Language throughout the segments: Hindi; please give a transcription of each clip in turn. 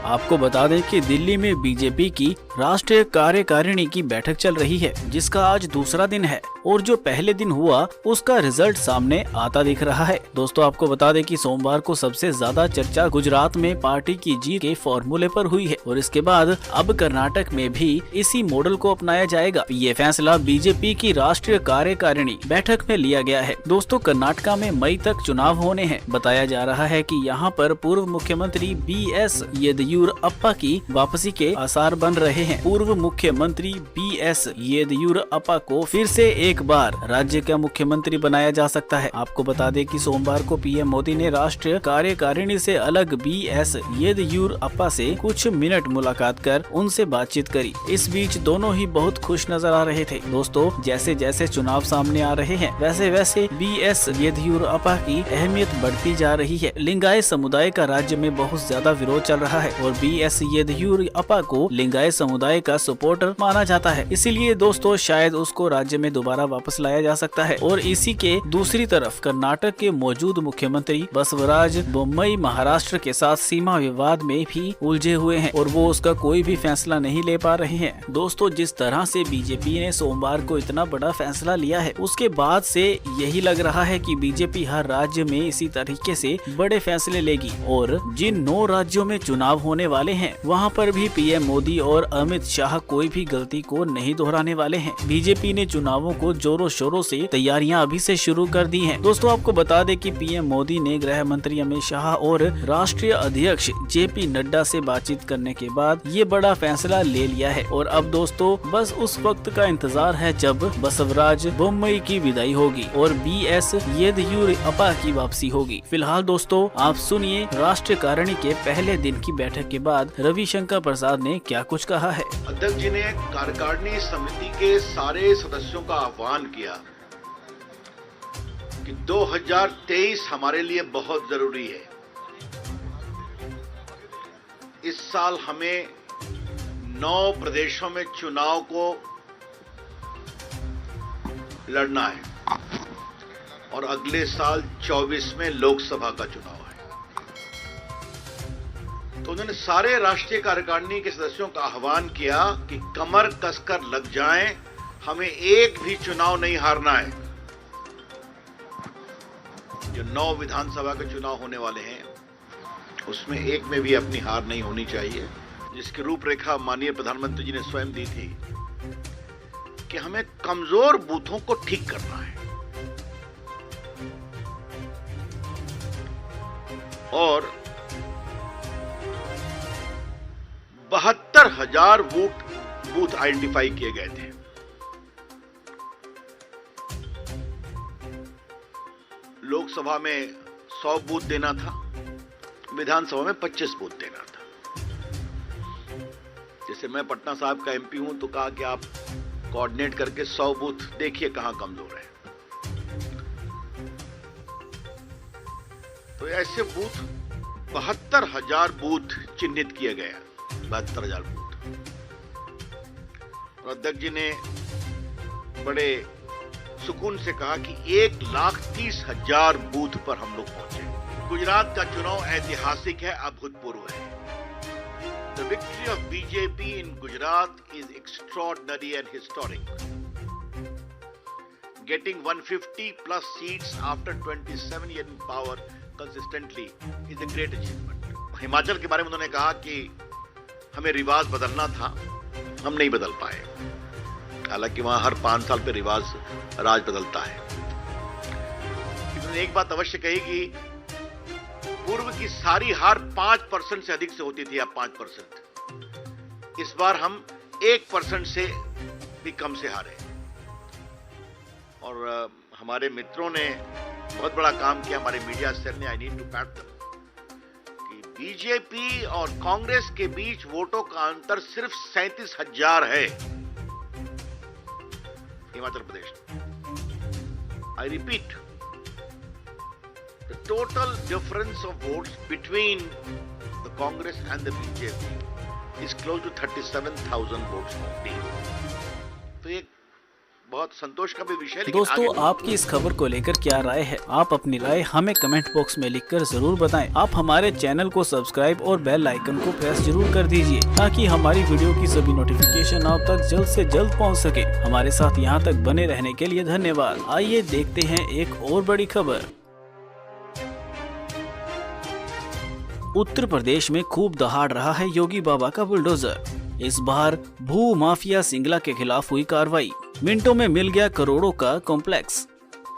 आपको बता दें कि दिल्ली में बीजेपी की राष्ट्रीय कार्यकारिणी की बैठक चल रही है, जिसका आज दूसरा दिन है और जो पहले दिन हुआ उसका रिजल्ट सामने आता दिख रहा है। दोस्तों आपको बता दें कि सोमवार को सबसे ज्यादा चर्चा गुजरात में पार्टी की जीत के फॉर्मूले पर हुई है और इसके बाद अब कर्नाटक में भी इसी मॉडल को अपनाया जाएगा। ये फैसला बीजेपी की राष्ट्रीय कार्यकारिणी बैठक में लिया गया है। दोस्तों कर्नाटका में मई तक चुनाव होने हैं। बताया जा रहा है कि यहाँ पर पूर्व मुख्यमंत्री BS येदियुरप्पा की वापसी के आसार बन रहे हैं। पूर्व मुख्यमंत्री BS येदियुरप्पा को फिर से एक बार राज्य का मुख्यमंत्री बनाया जा सकता है। आपको बता दें कि सोमवार को PM मोदी ने राष्ट्रीय कार्यकारिणी से अलग BS येदियुरप्पा से कुछ मिनट मुलाकात कर उनसे बातचीत करी। इस बीच दोनों ही बहुत खुश नजर आ रहे थे। दोस्तों जैसे जैसे चुनाव सामने आ रहे हैं वैसे वैसे BS येदियुरप्पा की अहमियत बढ़ती जा रही है। लिंगायत समुदाय का राज्य में बहुत ज्यादा विरोध चल रहा है और BS येदियुरप्पा को लिंगायत समुदाय का सपोर्टर माना जाता है। इसीलिए दोस्तों शायद उसको राज्य में दोबारा वापस लाया जा सकता है। और इसी के दूसरी तरफ कर्नाटक के मौजूद मुख्यमंत्री बसवराज बोम्मई महाराष्ट्र के साथ सीमा विवाद में भी उलझे हुए हैं और वो उसका कोई भी फैसला नहीं ले पा रहे हैं। दोस्तों जिस तरह से बीजेपी ने सोमवार को इतना बड़ा फैसला लिया है उसके बाद से यही लग रहा है कि बीजेपी हर राज्य में इसी तरीके से बड़े फैसले लेगी और जिन 9 राज्यों में चुनाव होने वाले हैं वहां पर भी PM मोदी और अमित शाह कोई भी गलती को नहीं दोहराने वाले हैं। बीजेपी ने चुनावों को जोरों शोरों से तैयारियां अभी से शुरू कर दी हैं। दोस्तों आपको बता दें कि PM मोदी ने गृह मंत्री अमित शाह और राष्ट्रीय अध्यक्ष JP नड्डा से बातचीत करने के बाद ये बड़ा फैसला ले लिया है और अब दोस्तों बस उस वक्त का इंतजार है जब बसवराज बोम्मई की विदाई होगी और BS येदियुरप्पा की वापसी होगी। फिलहाल दोस्तों आप सुनिए राष्ट्रीय कारिणी के पहले दिन की बैठक के बाद रविशंकर प्रसाद ने क्या कुछ कहा है। अध्यक्ष जी ने कार्यकारिणी समिति के सारे सदस्यों का आह्वान किया कि 2023 हमारे लिए बहुत जरूरी है। इस साल हमें 9 प्रदेशों में चुनाव को लड़ना है और अगले साल 24 में लोकसभा का चुनाव है। तो उन्होंने सारे राष्ट्रीय कार्यकारिणी के सदस्यों का आह्वान किया कि कमर कसकर लग जाएं, हमें एक भी चुनाव नहीं हारना है। जो 9 विधानसभा के चुनाव होने वाले हैं उसमें एक में भी अपनी हार नहीं होनी चाहिए, जिसकी रूपरेखा माननीय प्रधानमंत्री जी ने स्वयं दी थी कि हमें कमजोर बूथों को ठीक करना है और 72,000 बूथ आइडेंटिफाई किए गए थे। लोकसभा में 100 बूथ देना था, विधानसभा में 25 बूथ देना था। जैसे मैं पटना साहब का MP हूं तो कहा कि आप कोऑर्डिनेट करके 100 बूथ देखिए कहां कमजोर है। तो ऐसे बूथ 72,000 बूथ चिन्हित किए गए, 72,000 बूथ। और अध्यक्ष जी ने बड़े सुकून से कहा कि 1,30,000 बूथ पर हम लोग पहुंचे। गुजरात का चुनाव ऐतिहासिक है, अभूतपूर्व है। The victory of BJP in Gujarat is extraordinary and historic. Getting 150 plus seats after 27 years in power consistently is a great achievement. Himachal के बारे में उन्होंने कहा कि हमें रिवाज बदलना था, हम नहीं बदल पाए। हालांकि वहां हर 5 साल पे रिवाज राज बदलता है। उन्होंने एक बात अवश्य कही कि पूर्व की सारी हार 5% से अधिक से होती थी, अब 5%। इस बार हम 1% से भी कम से हारे। और हमारे मित्रों ने बहुत बड़ा काम किया, हमारे मीडिया सेल ने, I need to pat them, कि बीजेपी और कांग्रेस के बीच वोटों का अंतर सिर्फ 37,000 है Himachal Pradesh. I repeat, the total difference of votes between the Congress and the BJP is close to 37,000 votes only. तो एक बहुत संतोष का भी विषय है। दोस्तों आपकी इस खबर को लेकर क्या राय है, आप अपनी राय हमें कमेंट बॉक्स में लिखकर जरूर बताएं। आप हमारे चैनल को सब्सक्राइब और बेल आइकन को प्रेस जरूर कर दीजिए ताकि हमारी वीडियो की सभी नोटिफिकेशन आप तक जल्द से जल्द पहुंच सके। हमारे साथ यहां तक बने रहने के लिए धन्यवाद। आइए देखते हैं एक और बड़ी खबर। उत्तर प्रदेश में खूब दहाड़ रहा है योगी बाबा का बुलडोजर। इस बार भू माफिया सिंगला के खिलाफ हुई कार्रवाई। मिनटों में मिल गया करोड़ों का कॉम्प्लेक्स।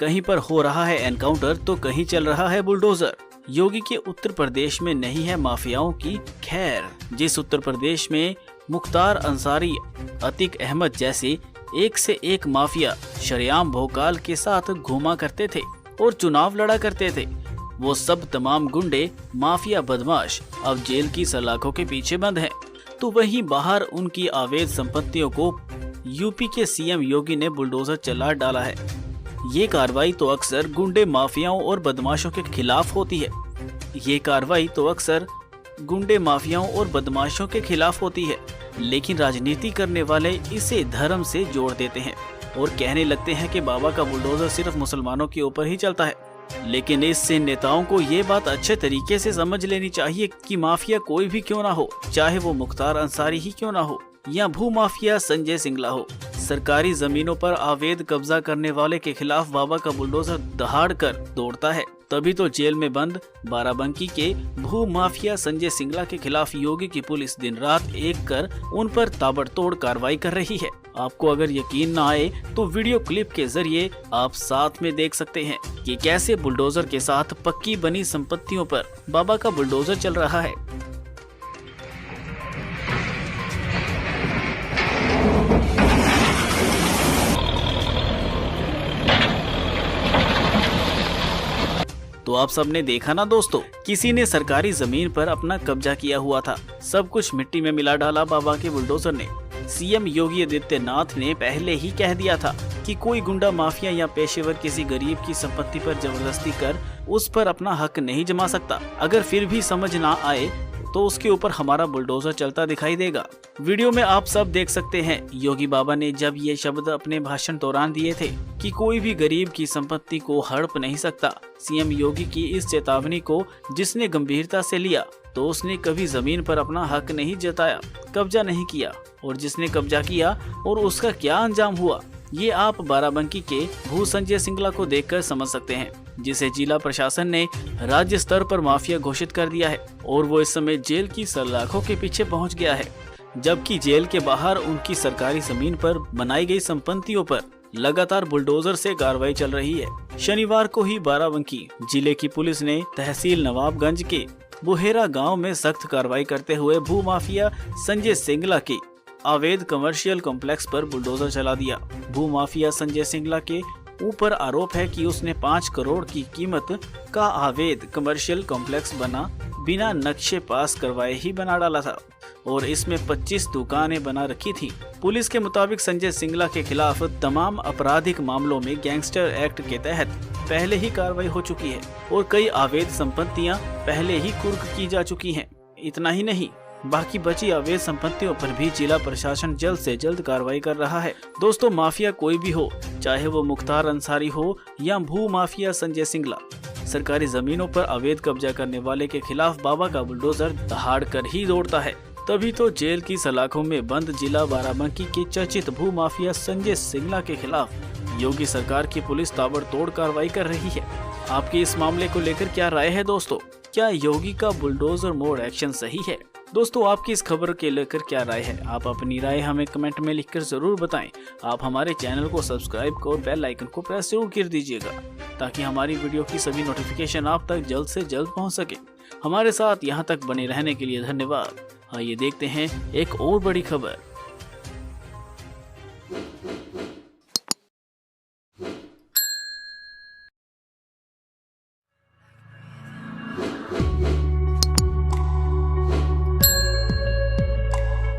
कहीं पर हो रहा है एनकाउंटर तो कहीं चल रहा है बुलडोजर। योगी के उत्तर प्रदेश में नहीं है माफियाओं की खैर। जिस उत्तर प्रदेश में मुख्तार अंसारी, अतीक अहमद जैसे एक से एक माफिया शरेआम भोकाल के साथ घूमा करते थे और चुनाव लड़ा करते थे, वो सब तमाम गुंडे माफिया बदमाश अब जेल की सलाखों के पीछे बंद हैं। तो वहीं बाहर उनकी अवैध संपत्तियों को यूपी के सीएम योगी ने बुलडोजर चला डाला है। ये कार्रवाई तो अक्सर गुंडे माफियाओं और बदमाशों के खिलाफ होती है। लेकिन राजनीति करने वाले इसे धर्म से जोड़ देते हैं और कहने लगते हैं कि बाबा का बुलडोजर सिर्फ मुसलमानों के ऊपर ही चलता है। लेकिन इससे नेताओं को ये बात अच्छे तरीके से समझ लेनी चाहिए कि माफिया कोई भी क्यों ना हो, चाहे वो मुख्तार अंसारी ही क्यों ना हो या भू माफिया संजय सिंगला हो, सरकारी जमीनों पर अवैध कब्जा करने वाले के खिलाफ बाबा का बुलडोजर दहाड़ कर दौड़ता है। तभी तो जेल में बंद बाराबंकी के भू माफिया संजय सिंगला के खिलाफ योगी की पुलिस दिन रात एक कर उन पर ताबड़तोड़ कार्रवाई कर रही है। आपको अगर यकीन न आए तो वीडियो क्लिप के जरिए आप साथ में देख सकते हैं कि कैसे बुलडोजर के साथ पक्की बनी संपत्तियों पर बाबा का बुलडोजर चल रहा है। तो आप सबने देखा ना दोस्तों, किसी ने सरकारी जमीन पर अपना कब्जा किया हुआ था, सब कुछ मिट्टी में मिला डाला बाबा के बुलडोजर ने। सीएम योगी आदित्यनाथ ने पहले ही कह दिया था कि कोई गुंडा माफिया या पेशेवर किसी गरीब की संपत्ति पर जबरदस्ती कर उस पर अपना हक नहीं जमा सकता। अगर फिर भी समझ ना आए तो उसके ऊपर हमारा बुलडोजर चलता दिखाई देगा। वीडियो में आप सब देख सकते हैं योगी बाबा ने जब ये शब्द अपने भाषण दौरान दिए थे कि कोई भी गरीब की संपत्ति को हड़प नहीं सकता। सीएम योगी की इस चेतावनी को जिसने गंभीरता से लिया तो उसने कभी जमीन पर अपना हक नहीं जताया, कब्जा नहीं किया, और जिसने कब्जा किया और उसका क्या अंजाम हुआ ये आप बाराबंकी के भू संजय सिंगला को देखकर समझ सकते हैं, जिसे जिला प्रशासन ने राज्य स्तर पर माफिया घोषित कर दिया है और वो इस समय जेल की सलाखों के पीछे पहुंच गया है। जबकि जेल के बाहर उनकी सरकारी जमीन पर बनाई गई संपत्तियों पर लगातार बुलडोजर से कार्रवाई चल रही है। शनिवार को ही बाराबंकी जिले की पुलिस ने तहसील नवाबगंज के बुहेरा गांव में सख्त कार्रवाई करते हुए भू माफिया संजय सिंगला के अवैध कमर्शियल कॉम्प्लेक्स पर बुलडोजर चला दिया। भू माफिया संजय सिंगला के ऊपर आरोप है कि उसने 5 करोड़ की कीमत का अवैध कमर्शियल कॉम्प्लेक्स बिना नक्शे पास करवाए ही बना डाला था और इसमें 25 दुकानें बना रखी थी। पुलिस के मुताबिक संजय सिंगला के खिलाफ तमाम आपराधिक मामलों में गैंगस्टर एक्ट के तहत पहले ही कार्रवाई हो चुकी है और कई अवैध संपत्तियां पहले ही कुर्क की जा चुकी हैं। इतना ही नहीं, बाकी बची अवैध संपत्तियों पर भी जिला प्रशासन जल्द से जल्द कार्रवाई कर रहा है। दोस्तों, माफिया कोई भी हो, चाहे वो मुख्तार अंसारी हो या भू माफिया संजय सिंगला, सरकारी जमीनों पर अवैध कब्जा करने वाले के खिलाफ बाबा का बुलडोजर दहाड़ कर ही दौड़ता है। तभी तो जेल की सलाखों में बंद जिला बाराबंकी के चर्चित भू माफिया संजय सिंगला के खिलाफ योगी सरकार की पुलिस ताबड़तोड़ कार्रवाई कर रही है। आपकी इस मामले को लेकर क्या राय है दोस्तों? क्या योगी का बुलडोजर मोड एक्शन सही है? दोस्तों, आपकी इस खबर के लेकर क्या राय है? आप अपनी राय हमें कमेंट में लिखकर जरूर बताएं। आप हमारे चैनल को सब्सक्राइब और बेल आइकन को प्रेस जरूर कर दीजिएगा ताकि हमारी वीडियो की सभी नोटिफिकेशन आप तक जल्द से जल्द पहुंच सके। हमारे साथ यहां तक बने रहने के लिए धन्यवाद। आइए देखते हैं एक और बड़ी खबर।